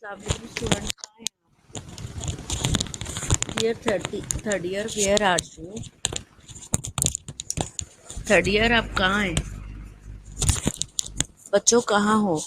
Students, dear 30 third year, where are you? Third year आप कहाँ हैं? बच्चों कहाँ हो?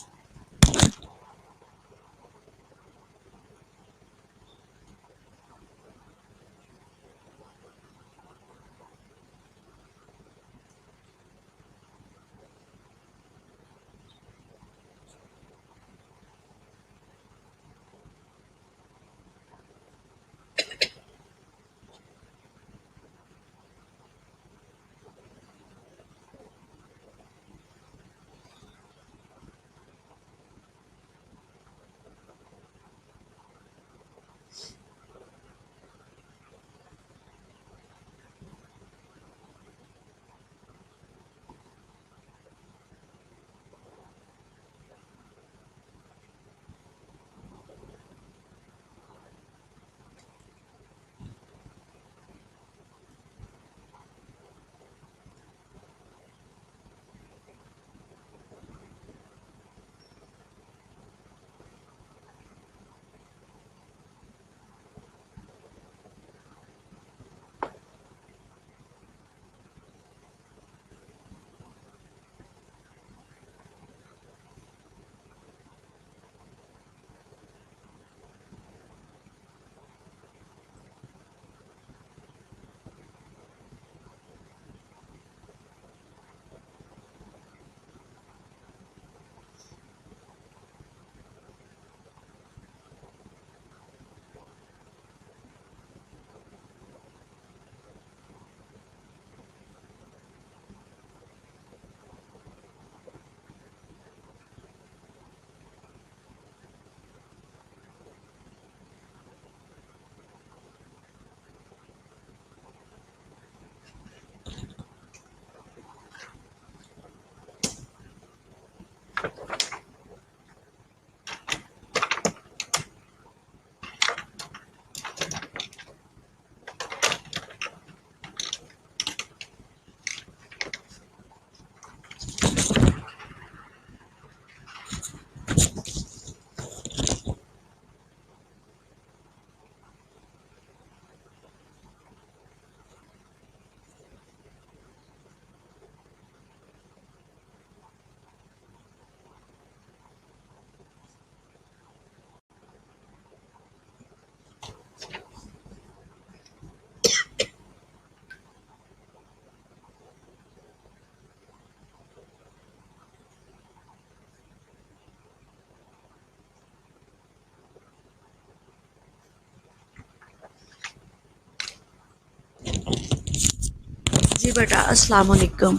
जी बेटा, अस्सलाम वालेकुम।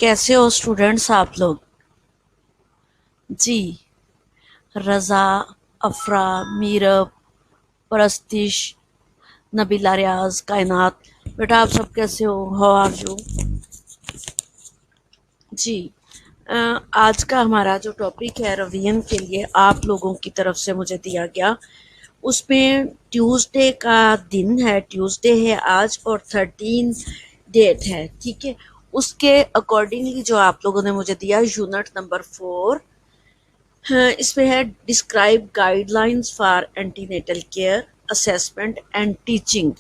कैसे हो स्टूडेंट्स आप लोग? जी, रज़ा, अफरा, मीरब, परस्तिश, नबीला, रियाज, कायनात, बेटा आप सब कैसे हो? How are you? जी, आज का हमारा जो टॉपिक है रिवीजन के लिए आप लोगों की तरफ से मुझे दिया गया, उसमें ट्यूसडे का दिन है, ट्यूसडे है आज और 13 डेट है, ठीक है। उसके अकॉर्डिंगली जो आप लोगों ने मुझे दिया यूनिट नंबर 4, इसमें है describe guidelines for antenatal care assessment and teaching.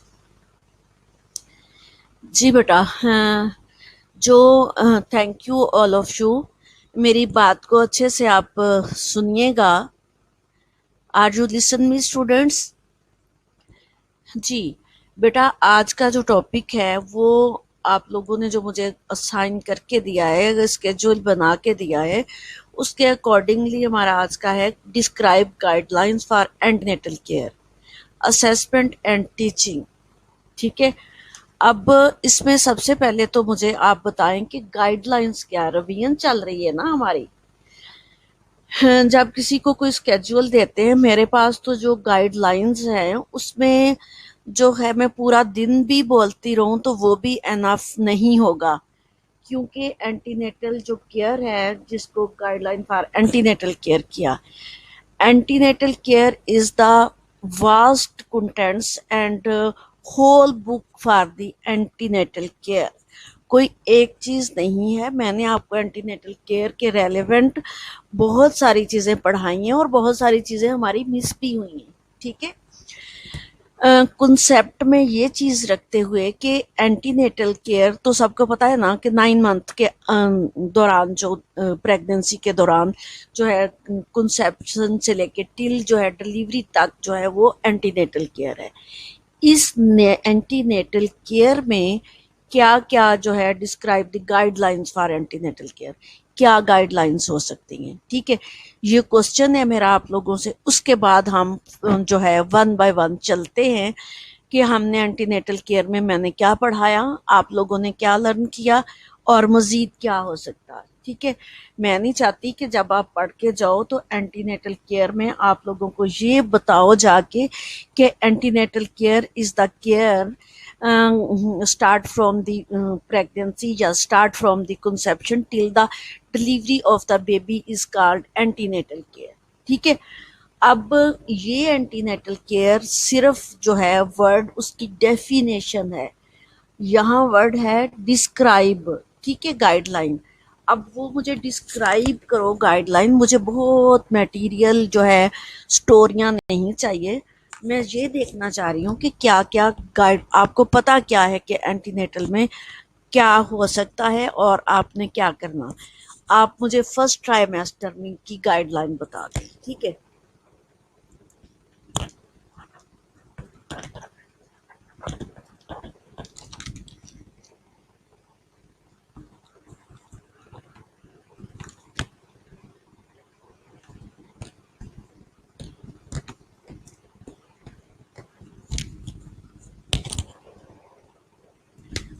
जी बेटा, जो thank you all of you, मेरी बात को अच्छे से आप सुनिएगा। Are you listen me students? जी बेटा, आज का जो टॉपिक है वो आप लोगों ने जो मुझे असाइन करके दिया है, स्केड्यूल बना के दिया है, उसके अकॉर्डिंगली हमारा आज का है describe guidelines for antenatal care assessment and teaching, ठीक है। अब इसमें सबसे पहले तो मुझे आप बताएं कि गाइडलाइंस क्या, रिवीजन चल रही है ना हमारी। जब किसी को कोई स्केड्यूल देते हैं, मेरे पास तो जो गाइडलाइंस हैं उसमें जो है मैं पूरा दिन भी बोलती रहूं तो वो भी एनफ नहीं होगा, क्योंकि एंटीनेटल जो केयर है, जिसको गाइडलाइन फॉर एंटीनेटल केयर किया, antenatal care is the vast contents and whole book for the antenatal care. कोई एक चीज़ नहीं है। मैंने आपको एंटीनेटल केयर के रेलेवेंट बहुत सारी चीज़ें पढ़ाई हैं और बहुत सारी चीज़ें हमारी मिस भी हुई हैं, ठीक है। कंसेप्ट में ये चीज़ रखते हुए कि एंटीनेटल केयर तो सबको पता है ना कि 9 मंथ के दौरान जो प्रेगनेंसी के दौरान जो है कंसेप्शन से लेके टिल जो है डिलीवरी तक जो है वो एंटीनेटल केयर है। इस एंटीनेटल केयर में क्या क्या जो है describe the guidelines for antenatal care, क्या गाइडलाइंस हो सकती हैं, ठीक है। ये क्वेश्चन है मेरा आप लोगों से। उसके बाद हम जो है वन बाय वन चलते हैं कि हमने एंटीनेटल केयर में मैंने क्या पढ़ाया, आप लोगों ने क्या लर्न किया और मज़ीद क्या हो सकता है, ठीक है। मैं नहीं चाहती कि जब आप पढ़ के जाओ तो एंटीनेटल केयर में आप लोगों को ये बताओ जाके कि antenatal care is the care start from the pregnancy या start from the conception till the delivery of the baby is called antenatal care, ठीक है। अब ये एंटीनेटल केयर सिर्फ जो है वर्ड उसकी डेफिनेशन है, यहाँ वर्ड है डिस्क्राइब, ठीक है, गाइडलाइन। अब वो मुझे डिस्क्राइब करो गाइडलाइन, मुझे बहुत मटेरियल जो है स्टोरियाँ नहीं चाहिए। मैं ये देखना चाह रही हूँ कि क्या क्या गाइड, आपको पता क्या है कि एंटीनेटल में क्या हो सकता है और आपने क्या करना। आप मुझे फर्स्ट ट्राइमेस्टर में की गाइडलाइन बता दें, ठीक है।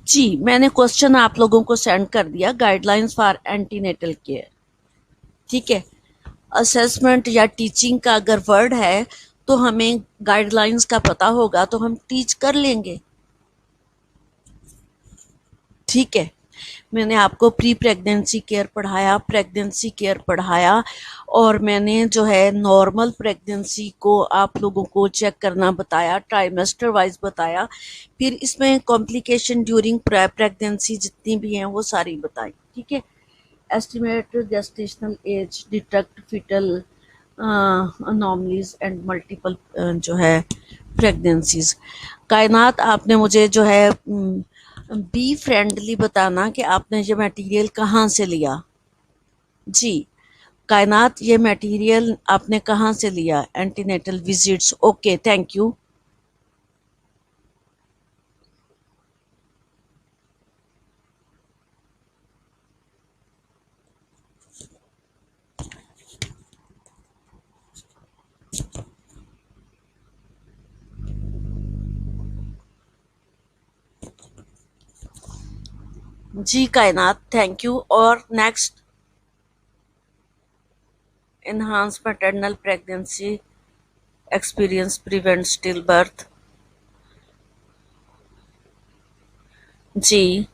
जी, मैंने क्वेश्चन आप लोगों को सेंड कर दिया, गाइडलाइंस फॉर एंटीनेटल केयर, ठीक है। असेसमेंट या टीचिंग का अगर वर्ड है तो हमें गाइडलाइंस का पता होगा तो हम टीच कर लेंगे, ठीक है। मैंने आपको प्री प्रेगनेंसी केयर पढ़ाया, प्रेगनेंसी केयर पढ़ाया और मैंने जो है नॉर्मल प्रेगनेंसी को आप लोगों को चेक करना बताया, ट्राइमेस्टर वाइज बताया। फिर इसमें कॉम्प्लिकेशन ड्यूरिंग प्रेगनेंसी जितनी भी हैं वो सारी बताई, ठीक है। Estimate gestational age, detect fetal anomalies and multiple जो है प्रेगनेंसीज। कायनात आपने मुझे जो है बी फ्रेंडली बताना कि आपने ये मटेरियल कहाँ से लिया। जी कायनात, ये मटेरियल आपने कहाँ से लिया, antenatal visits, okay thank you. जी कायनात थैंक यू। और next, enhance maternal pregnancy experience, prevent stillbirth। जी,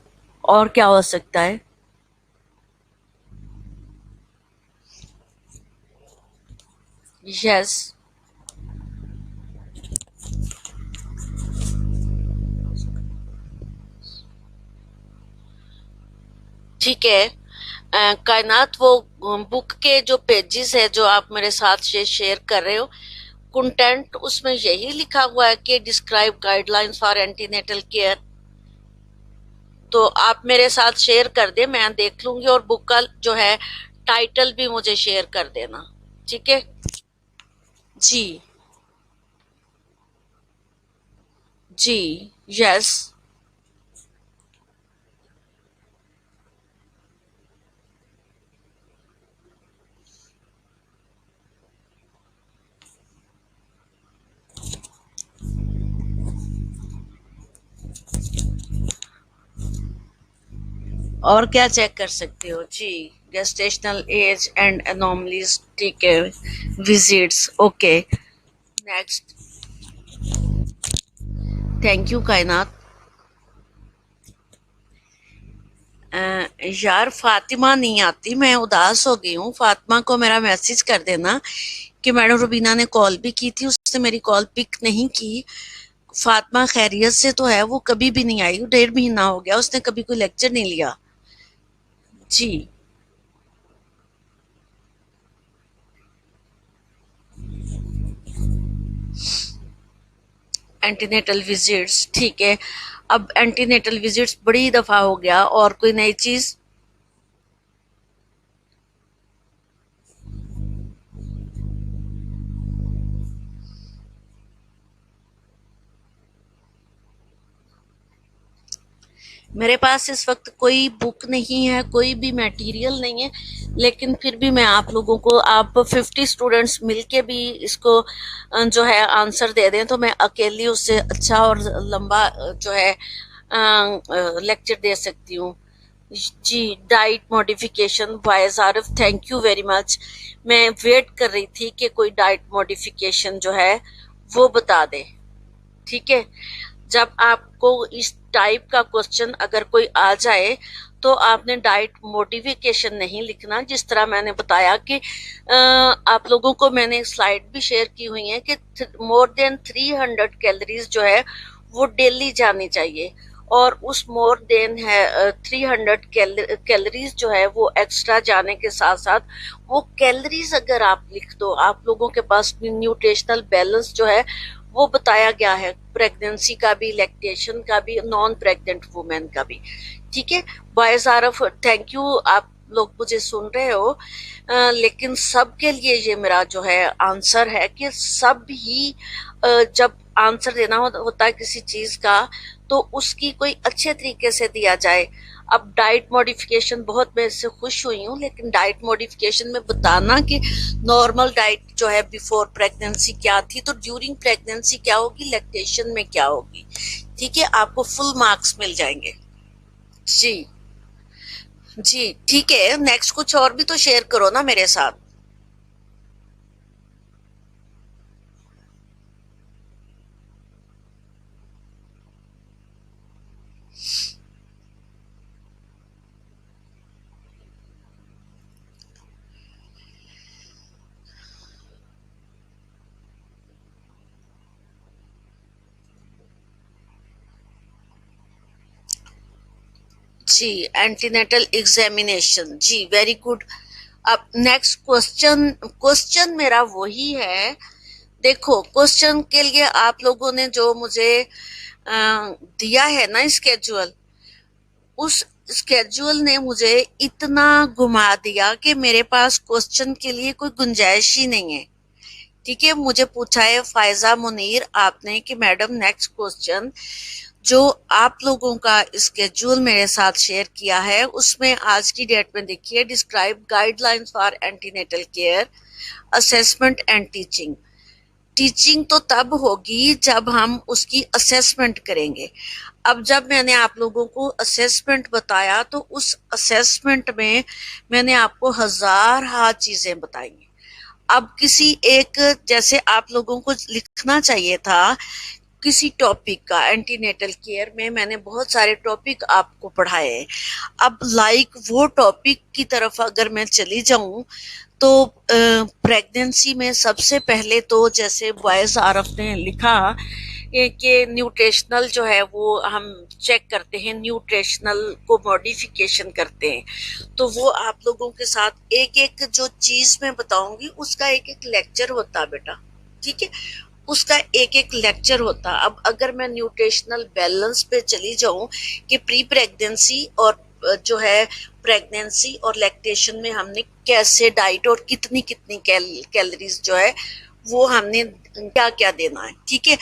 और क्या हो सकता है। यस, ठीक है। कायनात, वो बुक के जो पेजेस है जो आप मेरे साथ शेयर कर रहे हो, कंटेंट उसमें यही लिखा हुआ है कि describe guidelines for antenatal care, तो आप मेरे साथ शेयर कर दे, मैं देख लूंगी। और बुक का जो है टाइटल भी मुझे शेयर कर देना, ठीक है। जी जी, यस। और क्या चेक कर सकते हो जी, गेस्टेशनल एज एंड एनोमलीज, ठीक है, visits, okay next. Thank you कायनात। यार फातिमा नहीं आती, मैं उदास हो गई हूँ। फातिमा को मेरा मैसेज कर देना कि मैडम रुबीना ने कॉल भी की थी, उसने मेरी कॉल पिक नहीं की। फातिमा खैरियत से तो है, वो कभी भी नहीं आई, 1.5 महीना हो गया, उसने कभी कोई लेक्चर नहीं लिया। जी। एंटीनेटल विजिट्स, ठीक है। अब एंटीनेटल विजिट्स बड़ी दफा हो गया, और कोई नई चीज? मेरे पास इस वक्त कोई बुक नहीं है, कोई भी मटेरियल नहीं है, लेकिन फिर भी मैं आप लोगों को, आप 50 स्टूडेंट्स मिलके भी इसको जो है आंसर दे दें, तो मैं अकेली उससे अच्छा और लंबा जो है लेक्चर दे सकती हूँ। जी, diet modification, wise Arif, thank you very much. मैं वेट कर रही थी कि कोई डाइट मॉडिफिकेशन जो है वो बता दे। ठीक है, जब आपको इस टाइप का क्वेश्चन अगर कोई आ जाए, तो आपने डाइट मॉडिफिकेशन नहीं लिखना। जिस तरह मैंने बताया कि आप लोगों को मैंने स्लाइड भी शेयर की हुई है कि मोर देन 300 कैलोरीज जो है वो डेली जानी चाहिए, और उस मोर देन है 300 कैलोरीज जो है वो एक्स्ट्रा जाने के साथ साथ वो कैलोरीज अगर आप लिख दो, आप लोगों के पास न्यूट्रिशनल बैलेंस जो है वो बताया गया है, प्रेगनेंसी का भी, लैक्टेशन का भी, नॉन प्रेग्नेंट वुमेन का भी। ठीक है, boys are off, thank you, आप लोग मुझे सुन रहे हो। लेकिन सबके लिए ये मेरा जो है आंसर है कि सब ही जब आंसर देना होता है किसी चीज का, तो उसकी कोई अच्छे तरीके से दिया जाए। अब डाइट मॉडिफिकेशन, बहुत मैं इससे खुश हुई हूँ, लेकिन डाइट मॉडिफिकेशन में बताना कि नॉर्मल डाइट जो है बिफोर प्रेगनेंसी क्या थी, तो ड्यूरिंग प्रेगनेंसी क्या होगी, लैक्टेशन में क्या होगी। ठीक है, आपको फुल मार्क्स मिल जाएंगे। जी। जी ठीक है, नेक्स्ट कुछ और भी तो शेयर करो ना मेरे साथ। जी, एंटीनेटल एग्जामिनेशन, जी वेरी गुड। अब नेक्स्ट क्वेश्चन, क्वेश्चन मेरा वही है। देखो, क्वेश्चन के लिए आप लोगों ने जो मुझे दिया है ना स्केड्यूल, उस स्केड्यूल ने मुझे इतना घुमा दिया कि मेरे पास क्वेश्चन के लिए कोई गुंजाइश ही नहीं है। ठीक है, मुझे पूछा है फायजा मुनीर आपने कि मैडम नेक्स्ट क्वेश्चन जो आप लोगों का स्केड्यूल मेरे साथ शेयर किया है, उसमें आज की डेट में देखिए, describe guidelines for antenatal care, assessment and teaching. Teaching तो तब होगी जब हम उसकी असेसमेंट करेंगे। अब जब मैंने आप लोगों को असेसमेंट बताया, तो उस असेसमेंट में मैंने आपको हजार हाथ चीजें बताई। अब किसी एक, जैसे आप लोगों को लिखना चाहिए था किसी टॉपिक का, एंटीनेटल केयर में मैंने बहुत सारे टॉपिक आपको पढ़ाए हैं। अब लाइक वो टॉपिक की तरफ अगर मैं चली जाऊं, तो प्रेगनेंसी में सबसे पहले तो जैसे वॉइस आरफ ने लिखा कि न्यूट्रिशनल जो है वो हम चेक करते हैं, न्यूट्रिशनल को मॉडिफिकेशन करते हैं। तो वो आप लोगों के साथ एक एक जो चीज मैं बताऊंगी उसका एक एक लेक्चर होता बेटा। ठीक है, उसका एक एक लेक्चर होता। अब अगर मैं न्यूट्रिशनल बैलेंस पे चली जाऊं कि प्री प्रेगनेंसी और जो है प्रेगनेंसी और लैक्टेशन में हमने कैसे डाइट और कितनी कितनी कैलोरीज जो है वो हमने क्या क्या देना है। ठीक है,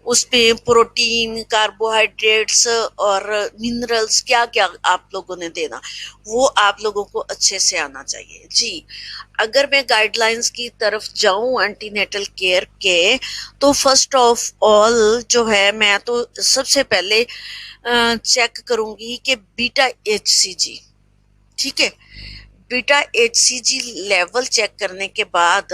उस पे प्रोटीन, कार्बोहाइड्रेट्स और मिनरल्स क्या क्या आप लोगों ने देना, वो आप लोगों को अच्छे से आना चाहिए। जी, अगर मैं गाइडलाइंस की तरफ जाऊं एंटीनेटल केयर के, तो फर्स्ट ऑफ ऑल जो है मैं तो सबसे पहले चेक करूंगी कि बीटा HCG। ठीक है, बीटा HCG लेवल चेक करने के बाद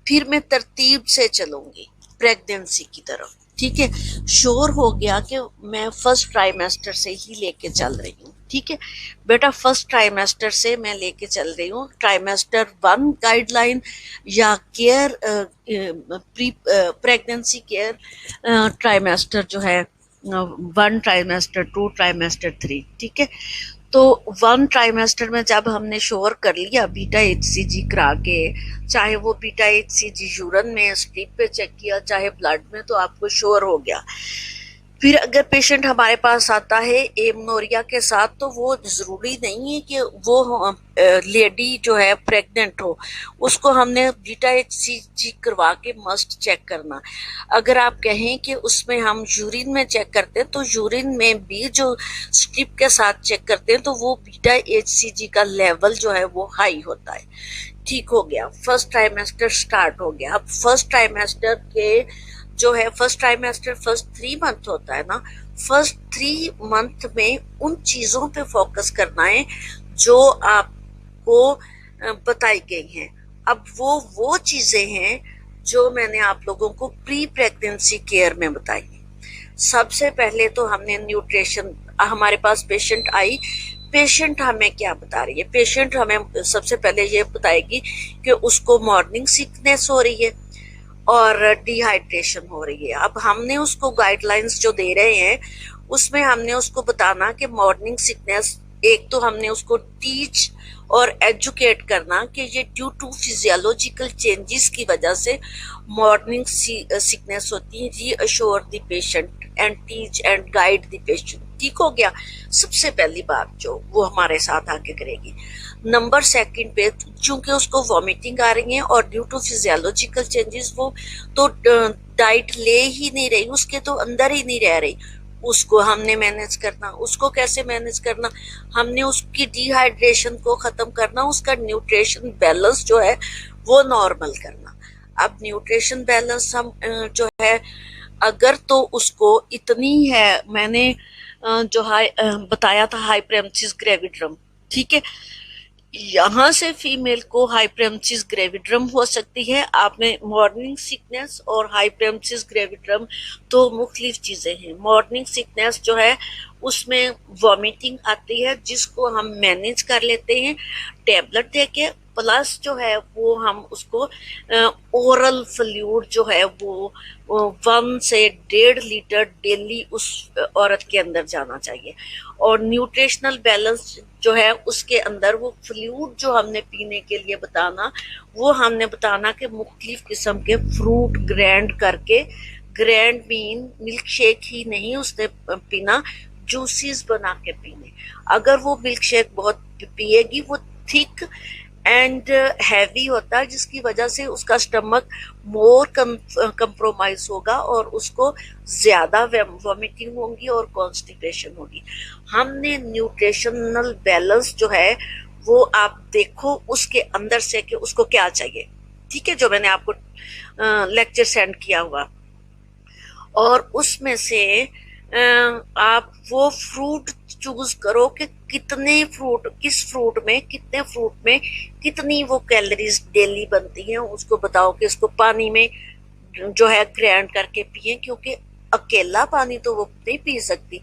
फिर मैं तरतीब से चलूंगी प्रेगनेंसी की तरफ। ठीक है, श्योर हो गया कि मैं फर्स्ट ट्राइमेस्टर से ही लेके चल रही हूँ। ठीक है बेटा, फर्स्ट ट्राइमेस्टर से मैं लेके चल रही हूँ ट्राइमेस्टर 1 गाइडलाइन या care pre pregnancy care trimester जो है 1 ट्राइमेस्टर 2 ट्राइमेस्टर 3। ठीक है, तो 1 ट्राइमेस्टर में जब हमने श्योर कर लिया बीटा HCG करा के, चाहे वो बीटा HCG यूरिन में स्लीप पे चेक किया चाहे ब्लड में, तो आपको श्योर हो गया। फिर अगर पेशेंट हमारे पास आता है एमनोरिया के साथ, तो वो जरूरी नहीं है कि वो लेडी जो है प्रेग्नेंट हो, उसको हमने बीटा HCG करवा के मस्ट चेक करना। अगर आप कहें कि उसमें हम यूरिन में चेक करते हैं, तो यूरिन में भी जो स्ट्रिप के साथ चेक करते हैं, तो वो बीटा HCG का लेवल जो है वो हाई होता है। ठीक हो गया, फर्स्ट ट्राइमेस्टर स्टार्ट हो गया। अब फर्स्ट ट्राइमेस्टर के जो है फर्स्ट ट्राइमेस्टर फर्स्ट 3 मंथ होता है ना, फर्स्ट 3 मंथ में उन चीजों पे फोकस करना है जो आपको बताई गई हैं। अब वो चीजें हैं जो मैंने आप लोगों को प्री प्रेगनेंसी केयर में बताई। सबसे पहले तो हमने न्यूट्रिशन, हमारे पास पेशेंट आई, पेशेंट हमें क्या बता रही है? पेशेंट हमें सबसे पहले ये बताएगी कि उसको मॉर्निंग सिकनेस हो रही है और डिहाइड्रेशन हो रही है। अब हमने उसको गाइडलाइंस जो दे रहे हैं उसमें हमने उसको बताना कि मॉर्निंग सिकनेस, एक तो हमने उसको टीच और एजुकेट करना कि ये ड्यू टू फिजियोलॉजिकल चेंजेस की वजह से मॉर्निंग सिकनेस होती है। री assure the patient and teach and guide the patient. ठीक हो गया, सबसे पहली बात जो वो हमारे साथ आके करेगी। नंबर सेकंड पे, चूंकि उसको वॉमिटिंग आ रही है और ड्यू टू फिजियोलॉजिकल चेंजेस वो तो डाइट ले ही नहीं रही, उसके तो अंदर ही नहीं रह रही, उसको हमने मैनेज करना। उसको कैसे मैनेज करना? हमने उसकी डिहाइड्रेशन को खत्म करना, उसका न्यूट्रिशन बैलेंस जो है वो नॉर्मल करना। अब न्यूट्रिशन बैलेंस हम जो है, अगर तो उसको इतनी है, मैंने जो बताया था हाइपरेमसिस ग्रेविड्रम, ठीक है, यहाँ से फीमेल को हाइपरेमसिस ग्रेविड्रम हो सकती है। आपने मॉर्निंग सिकनेस और हाइपरेमसिस ग्रेविड्रम तो मुख्तलिफ चीजें हैं। मॉर्निंग सिकनेस जो है उसमें वॉमिटिंग आती है, जिसको हम मैनेज कर लेते हैं टेबलेट देके, प्लस जो है वो हम उसको ओरल फ्लूइड जो है वो 1 से 1.5 लीटर डेली उस औरत के अंदर जाना चाहिए। और न्यूट्रिशनल बैलेंस जो है उसके अंदर वो फ्लूइड जो हमने पीने के लिए बताना, वो हमने बताना कि मुख्तलिफ किस्म के फ्रूट ग्राइंड करके, ग्रैंड मीन मिल्क शेक ही नहीं उसने पीना, जूसेस बना के पीने। अगर वो मिल्क शेक बहुत पिएगी, वो थिक एंड हैवी होता है, जिसकी वजह से उसका स्टमक मोर कंप्रोमाइज होगा और उसको ज्यादा वॉमिटिंग होगी और कॉन्स्टिपेशन होगी। हमने न्यूट्रिशनल बैलेंस जो है वो आप देखो उसके अंदर से कि उसको क्या चाहिए, ठीक है, जो मैंने आपको लेक्चर सेंड किया हुआ, और उसमें से आप वो फ्रूट चूज करो कि कितने फ्रूट, किस फ्रूट में, कितने फ्रूट में कितनी वो कैलोरीज डेली बनती हैं, उसको बताओ कि इसको पानी में जो है ग्राइंड करके पिए, क्योंकि अकेला पानी तो वो नहीं पी सकती।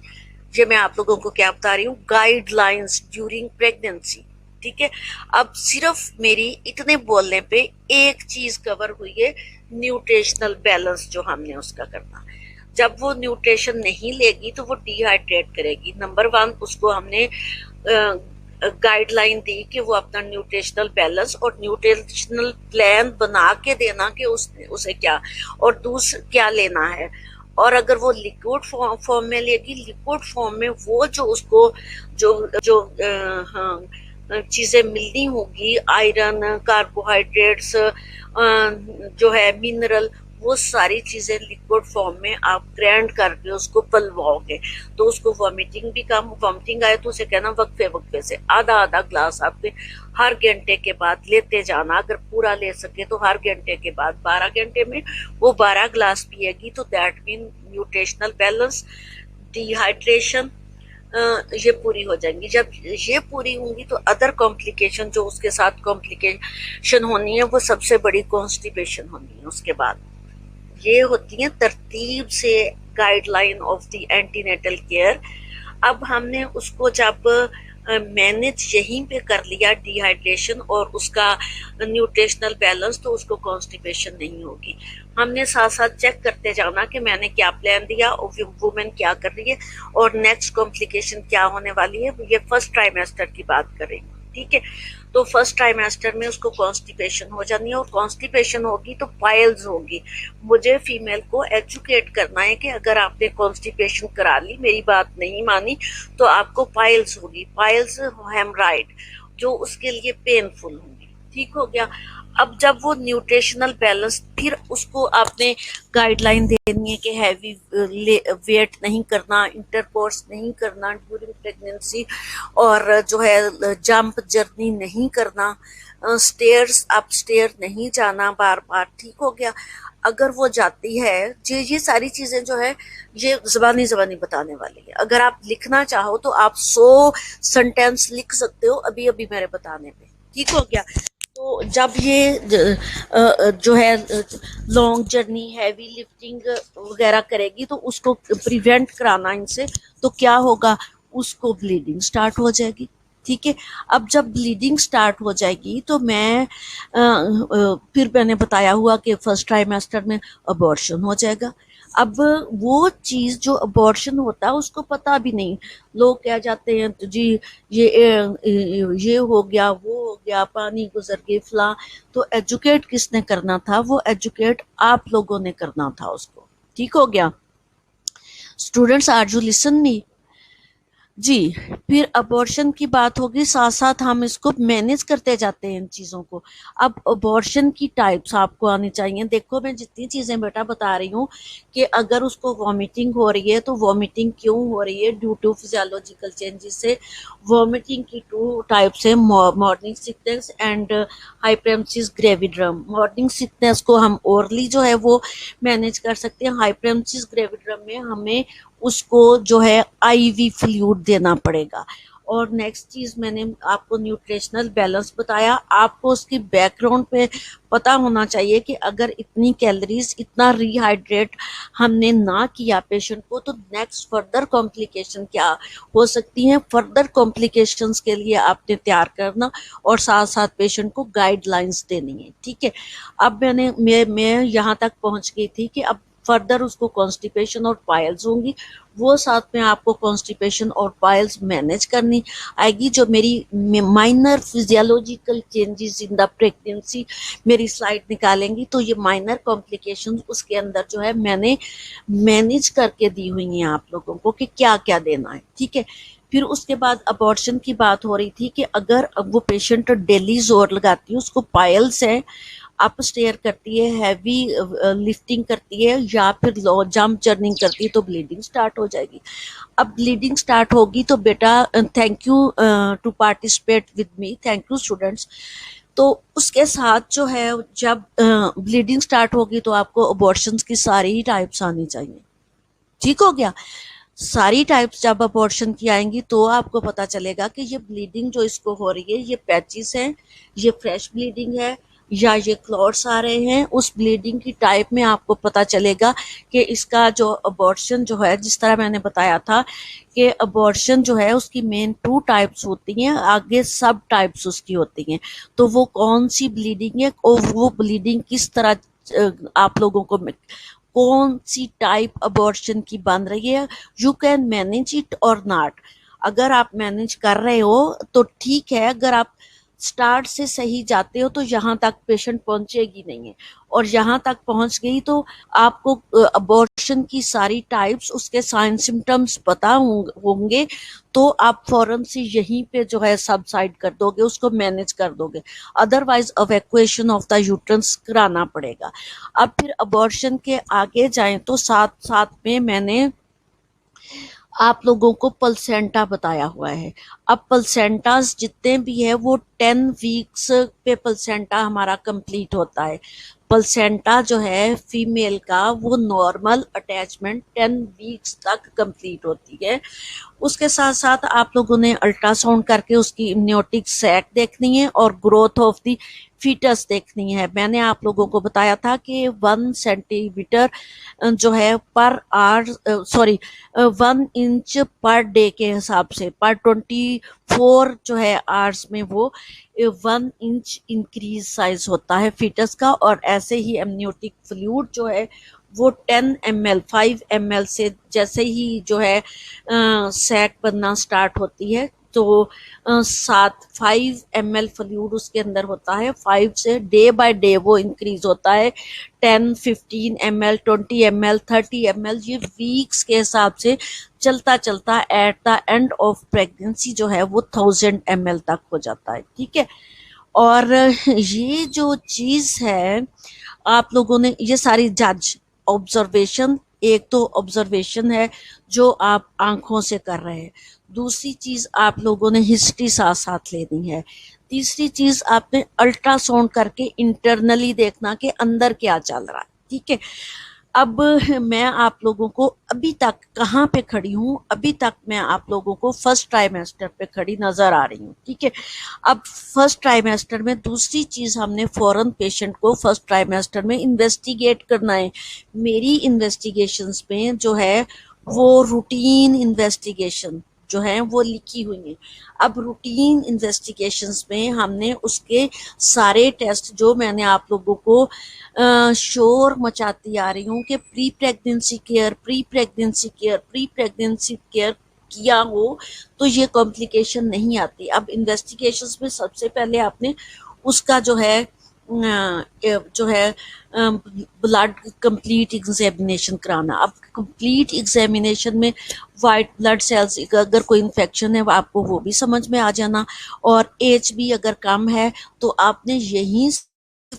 ये मैं आप लोगों को क्या बता रही हूँ, गाइडलाइंस ड्यूरिंग प्रेगनेंसी। ठीक है, अब सिर्फ मेरी इतने बोलने पे एक चीज कवर हुई है, न्यूट्रिशनल बैलेंस जो हमने उसका करना। जब वो न्यूट्रिशन नहीं लेगी तो वो डिहाइड्रेट करेगी। नंबर 1 उसको हमने गाइडलाइन दी कि वो अपना न्यूट्रिशनल बैलेंस और न्यूट्रिशनल प्लान बना के देना कि उसे क्या और दूसरा क्या लेना है। और अगर वो लिक्विड फॉर्म में लेगी, लिक्विड फॉर्म में वो जो उसको जो जो चीजें मिलनी होगी, आयरन, कार्बोहाइड्रेट्स, जो है मिनरल, वो सारी चीजें लिक्विड फॉर्म में आप ग्राइंड करके उसको पलवाओगे तो उसको वॉमिटिंग भी कम, वॉमिटिंग आए तो उसे कहना वक्फे वक्फे से आधा आधा ग्लास आपके हर घंटे के बाद लेते जाना। अगर पूरा ले सके तो हर घंटे के बाद 12 घंटे में वो 12 ग्लास पिएगी, तो that mean nutritional balance, dehydration ये पूरी हो जाएंगी। जब ये पूरी होंगी तो अदर कॉम्प्लिकेशन जो उसके साथ कॉम्प्लिकेशन होनी है, वो सबसे बड़ी कॉन्स्टिपेशन होनी है। उसके बाद ये होती है तरतीब से guideline of the antenatal care. अब हमने उसको जब मैनेज यहीं पे कर लिया डिहाइड्रेशन और उसका न्यूट्रिशनल बैलेंस, तो उसको कॉन्स्टिपेशन नहीं होगी। हमने साथ साथ चेक करते जाना कि मैंने क्या प्लान दिया और वुमेन क्या कर रही है और नेक्स्ट कॉम्प्लिकेशन क्या होने वाली है। ये फर्स्ट ट्राइमेस्टर की बात करेंगे, ठीक है। तो फर्स्ट ट्राइमेस्टर में उसको कॉन्स्टिपेशन हो जानी है और कॉन्स्टिपेशन होगी तो पाइल्स होगी। मुझे फीमेल को एजुकेट करना है कि अगर आपने कॉन्स्टिपेशन करा ली, मेरी बात नहीं मानी, तो आपको पाइल्स होगी, पाइल्स हेमराइड, जो उसके लिए पेनफुल होंगी। ठीक हो गया। अब जब वो न्यूट्रिशनल बैलेंस, फिर उसको आपने गाइडलाइन देनी है कि हैवी वेट नहीं करना, इंटरकोर्स नहीं करना ड्यूरिंग प्रेगनेंसी, और जो है जंप जर्नी नहीं करना, स्टेयर्स अप स्टेयर नहीं जाना बार बार। ठीक हो गया। अगर वो जाती है, ये सारी चीजें जो है ये जबानी जबानी बताने वाली है। अगर आप लिखना चाहो तो आप 100 सेंटेंस लिख सकते हो अभी अभी मेरे बताने पे। ठीक हो गया। तो जब ये जो है लॉन्ग जर्नी, हैवी लिफ्टिंग वगैरह करेगी तो उसको प्रिवेंट कराना इनसे, तो क्या होगा, उसको ब्लीडिंग स्टार्ट हो जाएगी। ठीक है। अब जब ब्लीडिंग स्टार्ट हो जाएगी तो फिर मैंने बताया हुआ कि फर्स्ट ट्राइमेस्टर में अबॉर्शन हो जाएगा। अब वो चीज जो अबॉर्शन होता है उसको पता भी नहीं, लोग कह जाते हैं तो जी ये हो गया, वो हो गया, पानी गुजर गई फला। तो एजुकेट किसने करना था, वो एजुकेट आप लोगों ने करना था उसको। ठीक हो गया। Students, are you listen me? जी। फिर अबॉर्शन की बात होगी, साथ साथ हम इसको मैनेज करते जाते हैं इन चीज़ों को। अब अबॉर्शन की टाइप्स आपको आनी चाहिए। देखो मैं जितनी चीज़ें बेटा बता रही हूँ कि अगर उसको वॉमिटिंग हो रही है तो वॉमिटिंग क्यों हो रही है, ड्यू टू फिजियोलॉजिकल चेंजेस से। वॉमिटिंग की 2 टाइप्स है, morning sickness and hyperemesis gravidarum. Morning sickness को हम ओरली जो है वो मैनेज कर सकते हैं। हाइपरेमसिस ग्रेविड्रम में हमें उसको जो है आईवी फ्लूइड देना पड़ेगा। और नेक्स्ट चीज मैंने आपको न्यूट्रिशनल बैलेंस बताया। आपको उसकी बैकग्राउंड पे पता होना चाहिए कि अगर इतनी कैलोरीज, इतना रिहाइड्रेट हमने ना किया पेशेंट को तो नेक्स्ट फर्दर कॉम्प्लिकेशन क्या हो सकती हैं। फर्दर कॉम्प्लिकेशंस के लिए आपने तैयार करना और साथ साथ पेशेंट को गाइडलाइंस देनी है। ठीक है। अब मैं यहाँ तक पहुंच गई थी कि अब फर्दर उसको कॉन्स्टिपेशन और पाइल्स होंगी, वो साथ में आपको कॉन्स्टिपेशन और पाइल्स मैनेज करनी आएगी। जो मेरी minor physiological changes in the pregnancy मेरी स्लाइड निकालेंगी तो ये माइनर कॉम्प्लिकेशंस उसके अंदर जो है मैंने मैनेज करके दी हुई हैं आप लोगों को कि क्या क्या देना है। ठीक है। फिर उसके बाद अबॉर्शन की बात हो रही थी कि अगर अब वो पेशेंट डेली जोर लगाती है, उसको पाइल्स है, अप स्टेयर करती है, हैवी लिफ्टिंग करती है या फिर लो जंप जर्निंग करती है तो ब्लीडिंग स्टार्ट हो जाएगी। अब ब्लीडिंग स्टार्ट होगी तो बेटा, thank you to participate with me, thank you students. तो उसके साथ जो है जब ब्लीडिंग स्टार्ट होगी तो आपको अबॉर्शंस की सारी ही टाइप्स आनी चाहिए। ठीक हो गया। सारी टाइप्स जब अबॉर्शन की आएंगी तो आपको पता चलेगा कि ये ब्लीडिंग जो इसको हो रही है ये पैचेस है, ये फ्रेश ब्लीडिंग है या ये क्लॉट्स आ रहे हैं। उस ब्लीडिंग की टाइप में आपको पता चलेगा कि इसका जो अबॉर्शन जो है, जिस तरह मैंने बताया था कि अबॉर्शन जो है उसकी मेन 2 टाइप्स होती हैं, आगे सब टाइप्स उसकी होती हैं। तो वो कौन सी ब्लीडिंग है और वो ब्लीडिंग किस तरह आप लोगों को कौन सी टाइप अबॉर्शन की बन रही है, यू कैन मैनेज इट और नॉट। अगर आप मैनेज कर रहे हो तो ठीक है, अगर आप स्टार्ट से सही जाते हो तो यहाँ तक पेशेंट पहुंचेगी नहीं है, और यहाँ तक पहुंच गई तो आपको अबॉर्शन की सारी टाइप्स, उसके साइन सिम्टम्स पता होंगे तो आप फौरन से यहीं पे जो है सबसाइड कर दोगे, उसको मैनेज कर दोगे। Otherwise evacuation of the uterus कराना पड़ेगा। अब फिर अबॉर्शन के आगे जाएं तो साथ साथ में मैंने आप लोगों को प्लेसेंटा बताया हुआ है। अब प्लेसेंटास जितने भी है वो 10 वीक्स पे प्लेसेंटा हमारा कंप्लीट होता है। प्लेसेंटा जो है फीमेल का वो नॉर्मल अटैचमेंट 10 वीक्स तक कंप्लीट होती है। उसके साथ साथ आप लोगों ने अल्ट्रासाउंड करके उसकी इम्नियोटिक सैक देखनी है और ग्रोथ ऑफ द फीटस देखनी है। मैंने आप लोगों को बताया था कि 1 सेंटीमीटर जो है per hour, sorry 1 inch per day के हिसाब से पर 24 जो है आवर्स में वो 1 इंच इंक्रीज साइज होता है फीटस का। और ऐसे ही एमनियोटिक फ्लूइड जो है वो 10 ml 5 ml से जैसे ही जो है सैक बनना स्टार्ट होती है तो 5 ml फ्लूइड उसके अंदर होता है। 5 से डे बाय डे वो इंक्रीज होता है 10 15 ml 20 ml 30 ml, ये वीक्स के हिसाब से चलता चलता at the end of pregnancy जो है वो 1000 ml तक हो जाता है। ठीक है, और ये जो चीज है आप लोगों ने ये सारी जज ऑब्जर्वेशन, एक तो ऑब्जर्वेशन है जो आप आंखों से कर रहे हैं, दूसरी चीज आप लोगों ने हिस्ट्री साथ साथ लेनी है, तीसरी चीज आपने अल्ट्रासाउंड करके इंटरनली देखना कि अंदर क्या चल रहा है। ठीक है, अब मैं आप लोगों को अभी तक कहाँ पे खड़ी हूँ, अभी तक मैं आप लोगों को फर्स्ट ट्राइमेस्टर पे खड़ी नजर आ रही हूँ। ठीक है, अब फर्स्ट ट्राइमेस्टर में दूसरी चीज हमने फॉरन पेशेंट को फर्स्ट ट्राइमेस्टर में इन्वेस्टिगेट करना है। मेरी इन्वेस्टिगेशंस में जो है वो रूटीन इन्वेस्टिगेशन जो है वो लिखी हुई है। अब रूटीन इन्वेस्टिगेशंस में हमने उसके सारे टेस्ट जो मैंने आप लोगों को शोर मचाती आ रही हूँ कि pre pregnancy care pre pregnancy care pre pregnancy care किया हो तो ये कॉम्प्लिकेशन नहीं आती। अब इन्वेस्टिगेशंस में सबसे पहले आपने उसका जो है ब्लड कंप्लीट एग्जामिनेशन कराना। अब कंप्लीट एग्जामिनेशन में वाइट ब्लड सेल्स अगर कोई इन्फेक्शन है आपको वो भी समझ में आ जाना, और एच बी अगर कम है तो आपने यहीं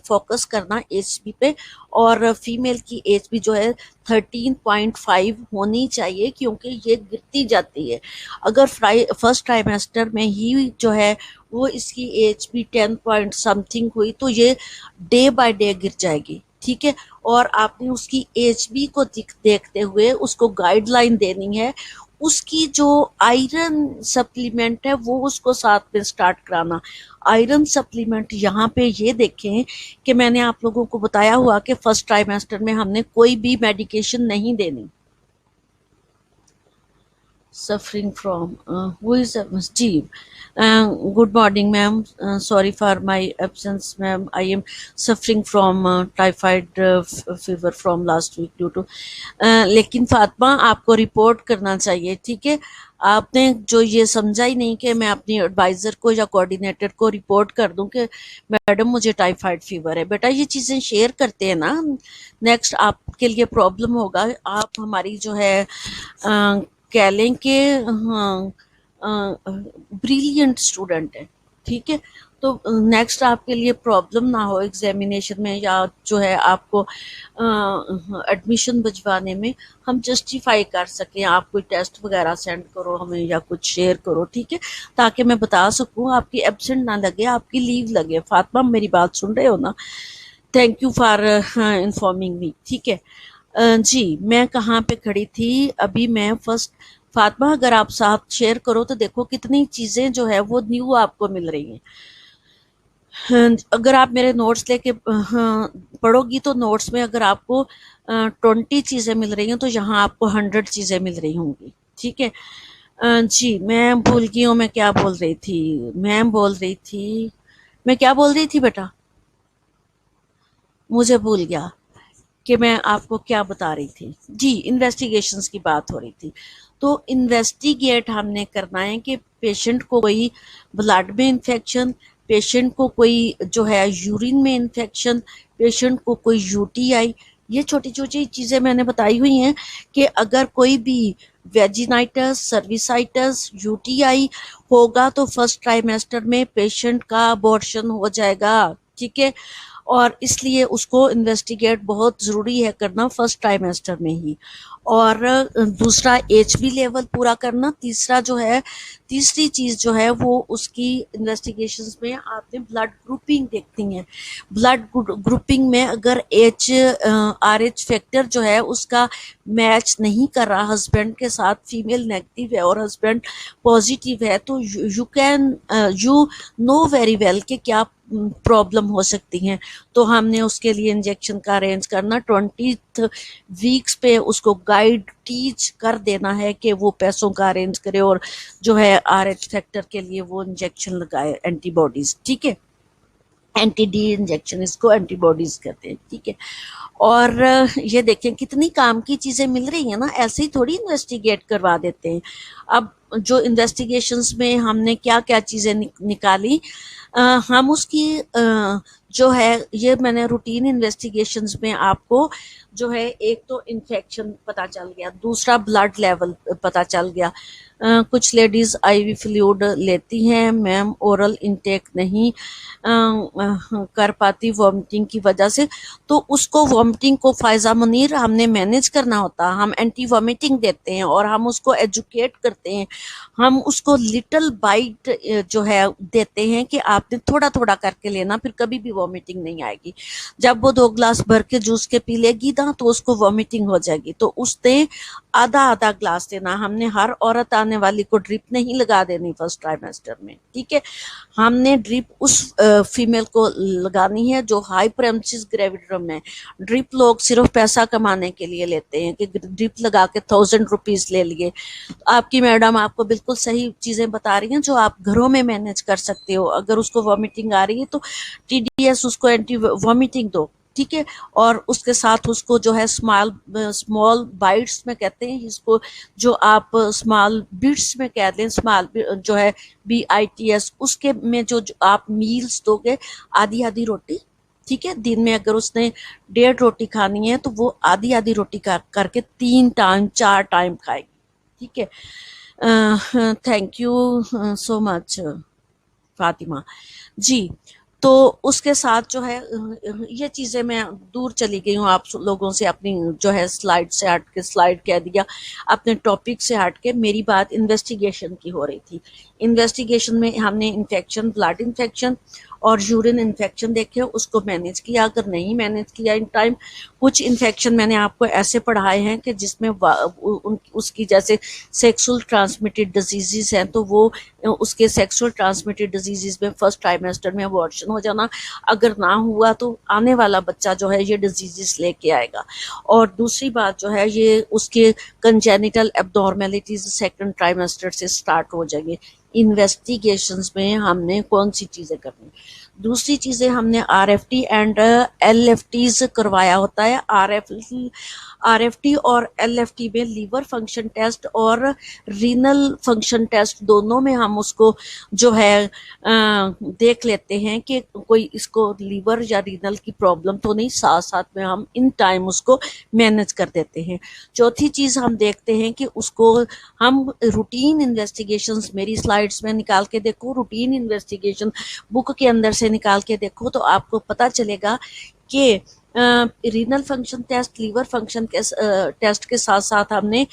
फोकस करना एच बी पे, और फीमेल की एच बी जो है 13.5 होनी चाहिए क्योंकि ये गिरती जाती है। अगर फर्स्ट ट्राइमेस्टर में ही जो है वो इसकी एच बी 10 पॉइंट समथिंग हुई तो ये डे बाय डे गिर जाएगी। ठीक है, और आपने उसकी एच बी को देखते हुए उसको गाइडलाइन देनी है। उसकी जो आयरन सप्लीमेंट है वो उसको साथ में स्टार्ट कराना। आयरन सप्लीमेंट यहाँ पे ये देखें कि मैंने आप लोगों को बताया हुआ कि फर्स्ट ट्राइमेस्टर में हमने कोई भी मेडिकेशन नहीं देनी। सफरिंग फ्रॉम हु इज जी, good morning ma'am, sorry for my absence ma'am, I am suffering from typhoid fever from last week due to, लेकिन फातिमा आपको रिपोर्ट करना चाहिए। ठीक है, आपने जो ये समझा ही नहीं कि मैं अपनी एडवाइज़र को या कोऑर्डिनेटर को रिपोर्ट कर दूं कि मैडम मुझे टाइफाइड फीवर है। बेटा ये चीज़ें शेयर करते हैं ना, नेक्स्ट आपके लिए प्रॉब्लम होगा। आप हमारी जो है कह लें कि हाँ ब्रिलियंट स्टूडेंट है। ठीक है, तो नेक्स्ट आपके लिए प्रॉब्लम ना हो एग्जामिनेशन में या जो है आपको एडमिशन भिजवाने में, हम जस्टिफाई कर सकें। आप कोई टेस्ट वगैरह सेंड करो हमें या कुछ शेयर करो। ठीक है, ताकि मैं बता सकूं, आपकी एब्सेंट ना लगे, आपकी लीव लगे। फातिमा मेरी बात सुन रहे हो ना? थैंक यू फॉर इन्फॉर्मिंग मी। ठीक है, जी मैं कहाँ पे खड़ी थी अभी? मैं फर्स्ट फातिमा अगर आप साथ शेयर करो तो देखो कितनी चीज़ें जो है वो न्यू आपको मिल रही हैं। अगर आप मेरे नोट्स लेके पढ़ोगी तो नोट्स में अगर आपको 20 चीज़ें मिल रही हैं तो यहाँ आपको 100 चीज़ें मिल रही होंगी। ठीक है, जी मैं भूल गई हूँ मैं क्या बोल रही थी। मैं क्या बोल रही थी बेटा? मुझे भूल गया कि मैं आपको क्या बता रही थी। जी इन्वेस्टिगेशंस की बात हो रही थी। तो इन्वेस्टिगेट हमने करना है कि पेशेंट को कोई ब्लड में इन्फेक्शन, पेशेंट को कोई जो है यूरिन में इन्फेक्शन, पेशेंट को कोई यूटीआई, ये छोटी छोटी चीज़ें मैंने बताई हुई हैं कि अगर कोई भी वेजिनाइटिस, सर्विसाइटिस, यूटीआई होगा तो फर्स्ट ट्राइमेस्टर में पेशेंट का अबॉर्शन हो जाएगा। ठीक है, और इसलिए उसको इन्वेस्टिगेट बहुत ज़रूरी है करना फर्स्ट ट्राइमेस्टर में ही। और दूसरा एचबी लेवल पूरा करना। तीसरा जो है, तीसरी चीज़ जो है वो उसकी इन्वेस्टिगेशंस में आपने ब्लड ग्रुपिंग देखती है। ब्लड ग्रुपिंग में अगर RH फैक्टर जो है उसका मैच नहीं कर रहा हस्बैंड के साथ, फीमेल नेगेटिव है और हस्बैंड पॉजिटिव है, तो यू नो वेरी वेल कि क्या प्रॉब्लम हो सकती हैं, तो हमने उसके लिए इंजेक्शन का अरेंज करना, 20th वीक्स पे उसको गाइड टीच कर देना है कि वो पैसों का अरेंज करे और जो है RH फैक्टर के लिए वो इंजेक्शन लगाए, एंटीबॉडीज, ठीक है, एंटी डी इंजेक्शन, इसको एंटीबॉडीज कहते हैं, ठीक है। और ये देखें कितनी काम की चीजें मिल रही हैं ना, ऐसे ही थोड़ी इन्वेस्टिगेट करवा देते हैं। अब जो इन्वेस्टिगेशंस में हमने क्या क्या चीजें निकाली, हम उसकी जो है, ये मैंने रूटीन इन्वेस्टिगेशंस में आपको जो है, एक तो इन्फेक्शन पता चल गया, दूसरा ब्लड लेवल पता चल गया। कुछ लेडीज IV फ्लूइड लेती हैं मैम, ओरल इनटेक नहीं कर पाती वॉमिटिंग की वजह से, तो उसको वॉमिटिंग को फायजा मुनीर हमने मैनेज करना होता, हम एंटी वॉमिटिंग देते हैं और हम उसको एजुकेट करते हैं, हम उसको लिटिल बाइट जो है देते हैं कि आपने थोड़ा थोड़ा करके लेना, फिर कभी भी वॉमिटिंग नहीं आएगी। जब वो 2 ग्लास भर के जूस के पी लेगी ना, तो उसको वॉमिटिंग हो जाएगी, तो उसने आधा आधा ग्लास देना। हमने हर औरत आने वाली को ड्रिप नहीं लगा देनी फर्स्ट ट्राइमेस्टर में, ठीक है। हमने ड्रिप उस फीमेल को लगानी है जो हाइपरेमेसिस ग्रेविडियम है। ड्रिप लोग सिर्फ पैसा कमाने के लिए लेते हैं कि ड्रिप लगा के 1000 रुपीज ले लिए। आपकी मैडम आपको बिल्कुल सही चीजें बता रही हैं जो आप घरों में मैनेज कर सकते हो। अगर उसको वॉमिटिंग आ रही है तो TDS उसको एंटी वॉमिटिंग दो, ठीक है। और उसके साथ उसको जो है स्मॉल बाइट्स में कहते हैं इसको, जो आप स्मॉल बिट्स में कह दें, स्मॉल जो है BITS, उसके में जो आप मील्स दोगे, आधी आधी रोटी, ठीक है। दिन में अगर उसने 1.5 रोटी खानी है तो वो आधी आधी रोटी करके 3 टाइम 4 टाइम खाएगी, ठीक है। Thank you so much Fatima ji. तो उसके साथ जो है, ये चीज़ें मैं दूर चली गई हूँ आप लोगों से, अपनी जो है स्लाइड से हट के, स्लाइड कह दिया, अपने टॉपिक से हट के। मेरी बात इन्वेस्टिगेशन की हो रही थी। इन्वेस्टिगेशन में हमने इन्फेक्शन, ब्लड इन्फेक्शन और यूरिन इन्फेक्शन देखे, उसको मैनेज किया। अगर नहीं मैनेज किया इन टाइम, कुछ इन्फेक्शन मैंने आपको ऐसे पढ़ाए हैं कि जिसमें उसकी जैसे सेक्सुअल ट्रांसमिटेड डिजीजेज हैं, तो वो उसके सेक्सुअल ट्रांसमिटेड डिजीजेज में फर्स्ट ट्राइमेस्टर में अबॉर्शन हो जाना, अगर ना हुआ तो आने वाला बच्चा जो है ये डिजीजेस लेके आएगा। और दूसरी बात जो है, ये उसके कंजेनिटल एब्नॉर्मेलिटीज सेकंड ट्राइमेस्टर से स्टार्ट हो जाएंगे। इन्वेस्टिगेशंस में हमने कौन सी चीजें करनी, दूसरी चीजें हमने RFT एंड LFTs करवाया होता है। RFT और LFT में लीवर फंक्शन टेस्ट और रीनल फंक्शन टेस्ट, दोनों में हम उसको जो है देख लेते हैं कि कोई इसको लीवर या रीनल की प्रॉब्लम तो नहीं, साथ साथ में हम इन टाइम उसको मैनेज कर देते हैं। चौथी चीज हम देखते हैं कि उसको हम रूटीन इन्वेस्टिगेशंस, मेरी स्लाइड्स में निकाल के देखो, रूटीन इन्वेस्टिगेशन बुक के अंदर से निकाल के देखो, तो आपको पता चलेगा कि renal function test, liver function test के साथ साथ हमने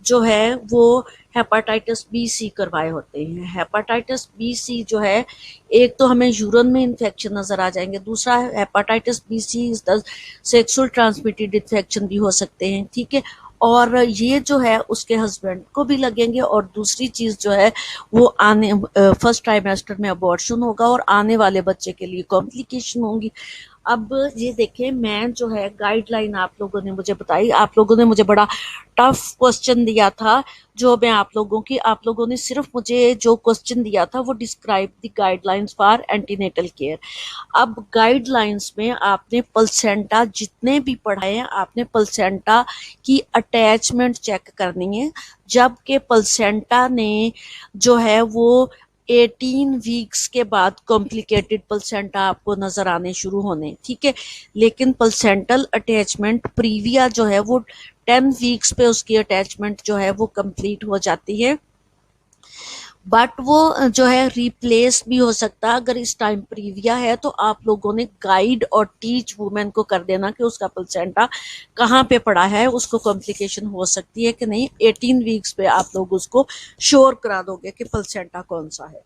जो है वो हेपाटाइटिस B-C करवाए होते हैं। हेपाटाइटिस B-C जो है, एक तो हमें यूरिन में इन्फेक्शन नजर आ जाएंगे, दूसरा hepatitis B-C is the sexual transmitted infection भी हो सकते हैं, ठीक है। और ये जो है उसके हस्बैंड को भी लगेंगे। और दूसरी चीज जो है वो आने फर्स्ट ट्राइमेस्टर में अबॉर्शन होगा और आने वाले बच्चे के लिए कॉम्प्लिकेशन होंगी। अब ये देखें, मैं जो है गाइडलाइन आप लोगों ने मुझे बताई, आप लोगों ने मुझे बड़ा टफ क्वेश्चन दिया था, जो मैं आप लोगों ने सिर्फ मुझे जो क्वेश्चन दिया था वो describe the guidelines for antenatal care. अब गाइडलाइंस में आपने प्लेसेंटा जितने भी पढ़ाए हैं, आपने प्लेसेंटा की अटैचमेंट चेक करनी है। जबकि प्लेसेंटा ने जो है वो 18 वीक्स के बाद कॉम्प्लिकेटेड प्लेसेंटा आपको नजर आने शुरू होने, ठीक है। लेकिन प्लेसेंटल अटैचमेंट प्रीविया जो है वो 10 वीक्स पे उसकी अटैचमेंट जो है वो कंप्लीट हो जाती है। बट वो जो है रिप्लेस भी हो सकता है। अगर इस टाइम प्रीविया है तो आप लोगों ने गाइड और टीच वुमेन को कर देना कि उसका प्लेसेंटा कहाँ पे पड़ा है, उसको कॉम्प्लिकेशन हो सकती है कि नहीं। 18 वीक्स पे आप लोग उसको श्योर करा दोगे कि प्लेसेंटा कौन सा है।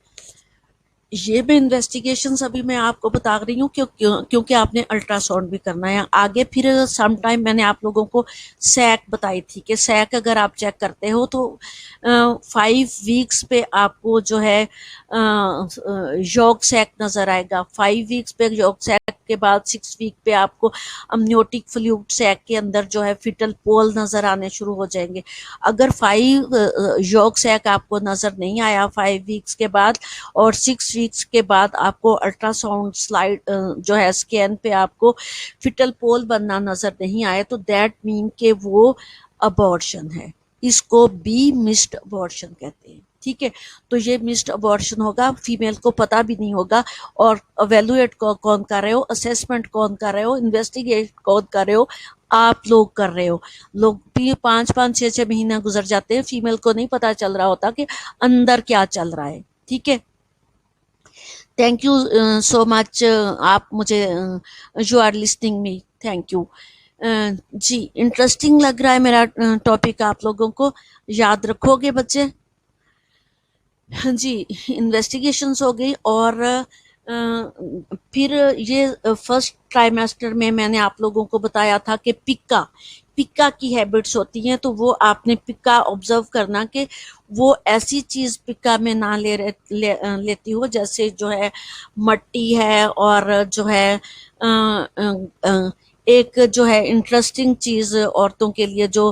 ये मैं इन्वेस्टिगेशंस अभी मैं आपको बता रही हूँ क्योंकि आपने अल्ट्रासाउंड भी करना है आगे। फिर सम टाइम मैंने आप लोगों को सैक बताई थी कि सैक अगर आप चेक करते हो तो 5 वीक्स पे आपको जो है यॉर्क सैक नजर आएगा। 5 वीक्स पे यॉर्क सैक के बाद 6 वीक पे आपको अमनियोटिक फ्लूइड सैक के अंदर जो है फिटल पोल नजर आने शुरू हो जाएंगे। अगर 5 यॉर्क सैक आपको नजर नहीं आया 5 वीक्स के बाद और 6 वीक्स के बाद आपको अल्ट्रासाउंड स्लाइड जो है स्कैन पे आपको फिटल पोल बनना नजर नहीं आए तो दैट मीन के वो अबॉर्शन है। इसको बी मिस्ड अबॉर्शन कहते हैं। ठीक है, तो ये मिस्ड अबॉर्शन होगा, फीमेल को पता भी नहीं होगा। और एवेलुएट कौन कर रहे हो, असेसमेंट कौन कर रहे हो, इन्वेस्टिगेट कौन कर रहे हो, आप लोग कर रहे हो। लोग भी 5-5 6-6 महीना गुजर जाते हैं, फीमेल को नहीं पता चल रहा होता कि अंदर क्या चल रहा है। ठीक है, थैंक यू सो मच। आप मुझे you are listening me, thank you. जी, इंटरेस्टिंग लग रहा है मेरा टॉपिक, आप लोगों को याद रखोगे बच्चे? हाँ जी, इन्वेस्टिगेशंस हो गई। और फिर ये फर्स्ट ट्राइमेस्टर में मैंने आप लोगों को बताया था कि पिक्का पिक्का की हैबिट्स होती हैं, तो वो आपने पिक्का ऑब्जर्व करना कि वो ऐसी चीज पिक्का में ना लेती हो जैसे जो है मट्टी है। और जो है अ, अ, अ, एक जो है इंटरेस्टिंग चीज औरतों के लिए जो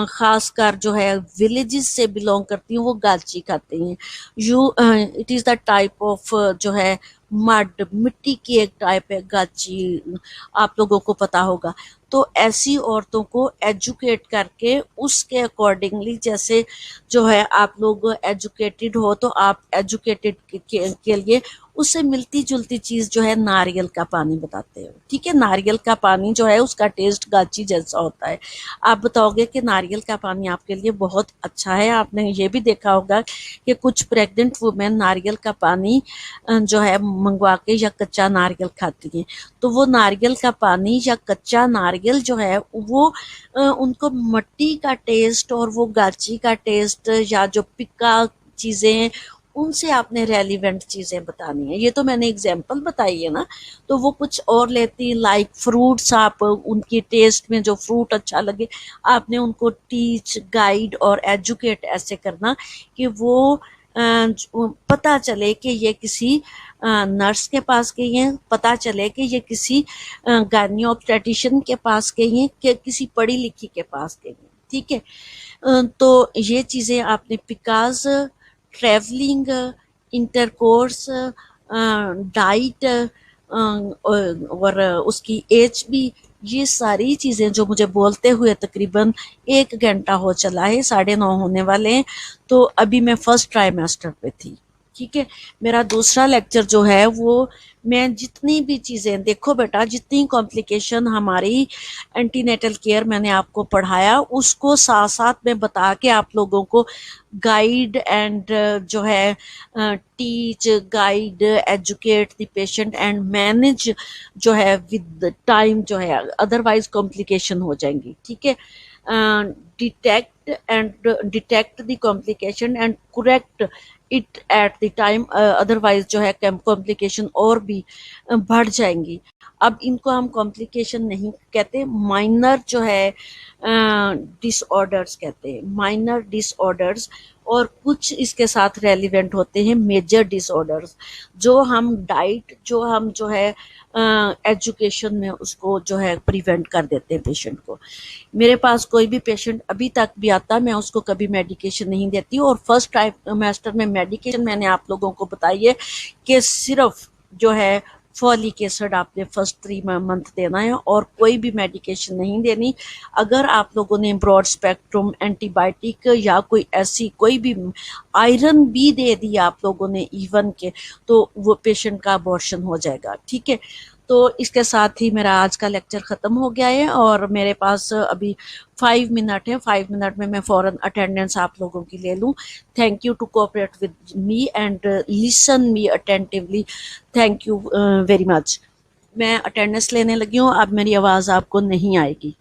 खासकर जो है विलेजेस से बिलोंग करती हूँ वो गाची खाती हैं। You it is the type of जो है मड, मिट्टी की एक टाइप है गाची, आप लोगों को पता होगा। तो ऐसी औरतों को एजुकेट करके उसके अकॉर्डिंगली, जैसे जो है आप लोग एजुकेटेड हो तो आप एजुकेटेड के लिए उससे मिलती जुलती चीज जो है नारियल का पानी बताते हो। ठीक है, नारियल का पानी जो है उसका टेस्ट गाची जैसा होता है। आप बताओगे कि नारियल का पानी आपके लिए बहुत अच्छा है। आपने ये भी देखा होगा कि कुछ प्रेग्नेंट वुमेन नारियल का पानी जो है मंगवा के या कच्चा नारियल खाती हैं। तो वो नारियल का पानी या कच्चा नारियल जो है वो उनको मट्टी का टेस्ट और वो गाची का टेस्ट या जो पिक्का चीजें हैं उनसे आपने रेलिवेंट चीजें बतानी है। ये तो मैंने एग्जाम्पल बताई है ना। तो वो कुछ और लेती, लाइक फ्रूट्स, आप उनकी टेस्ट में जो फ्रूट अच्छा लगे आपने उनको टीच, गाइड और एजुकेट ऐसे करना कि वो पता चले कि ये किसी नर्स के पास गई हैं, पता चले कि ये किसी गायनी ऑब्स्टेट्रिशियन के पास गई हैं, कि किसी पढ़ी लिखी के पास गई हैं। ठीक है, तो ये चीज़ें आपने पिकाज, ट्रैवलिंग, इंटरकोर्स, डाइट और उसकी एज भी, ये सारी चीज़ें जो मुझे बोलते हुए तकरीबन 1 घंटा हो चला है, 9:30 होने वाले हैं। तो अभी मैं फर्स्ट ट्राइमेस्टर पे थी। ठीक है, मेरा दूसरा लेक्चर जो है वो मैं जितनी भी चीज़ें, देखो बेटा, जितनी कॉम्प्लिकेशन हमारी एंटीनेटल केयर मैंने आपको पढ़ाया उसको साथ साथ में बता के आप लोगों को गाइड एंड जो है teach, guide, educate the patient and manage जो है विद टाइम जो है, अदरवाइज कॉम्प्लिकेशन हो जाएंगी। ठीक है, detect the complication and correct it at the time, otherwise जो है कॉम्प्लिकेशन और भी बढ़ जाएंगी। अब इनको हम कॉम्प्लिकेशन नहीं कहते, माइनर जो है डिसऑर्डर्स कहते हैं, माइनर डिसऑर्डर्स। और कुछ इसके साथ रेलिवेंट होते हैं मेजर डिसऑर्डर्स, जो हम डाइट, जो हम जो है एजुकेशन में उसको जो है प्रिवेंट कर देते हैं पेशेंट को। मेरे पास कोई भी पेशेंट अभी तक भी आता, मैं उसको कभी मेडिकेशन नहीं देती। और फर्स्ट ट्राइमेस्टर में मेडिकेशन मैंने आप लोगों को बताई है कि सिर्फ जो है फॉलिक एसिड आपने फर्स्ट 3 मंथ देना है और कोई भी मेडिकेशन नहीं देनी। अगर आप लोगों ने ब्रॉड स्पेक्ट्रम एंटीबायोटिक या कोई ऐसी कोई भी, आयरन भी दे दी आप लोगों ने इवन के, तो वो पेशेंट का अबॉर्शन हो जाएगा। ठीक है, तो इसके साथ ही मेरा आज का लेक्चर ख़त्म हो गया है और मेरे पास अभी 5 मिनट है। 5 मिनट में मैं फ़ौरन अटेंडेंस आप लोगों की ले लूँ। Thank you to cooperate with me and listen me attentively. Thank you very much. मैं अटेंडेंस लेने लगी हूँ, अब मेरी आवाज़ आपको नहीं आएगी।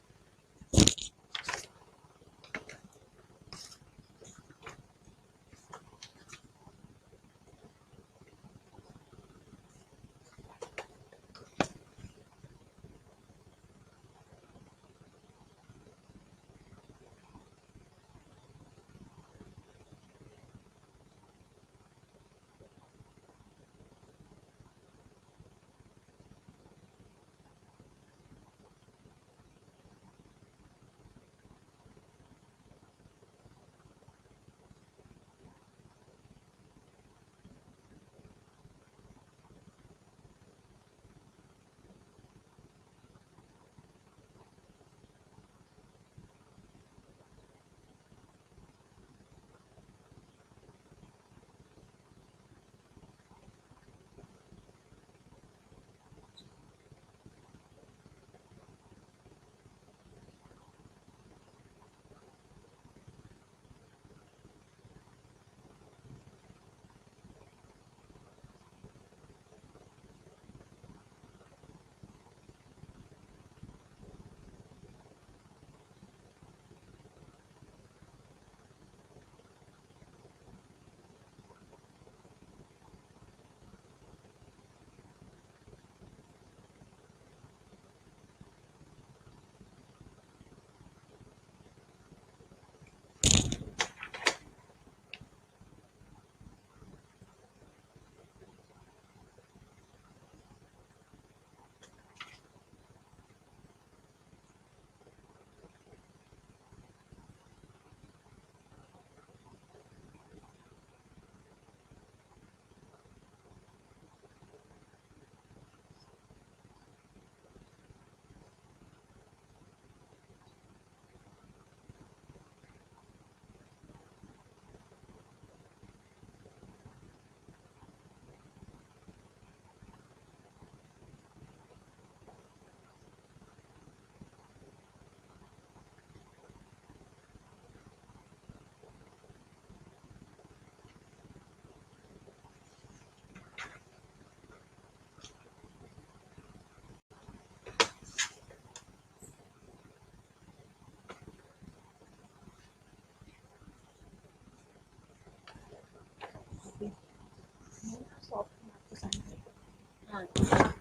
हाँ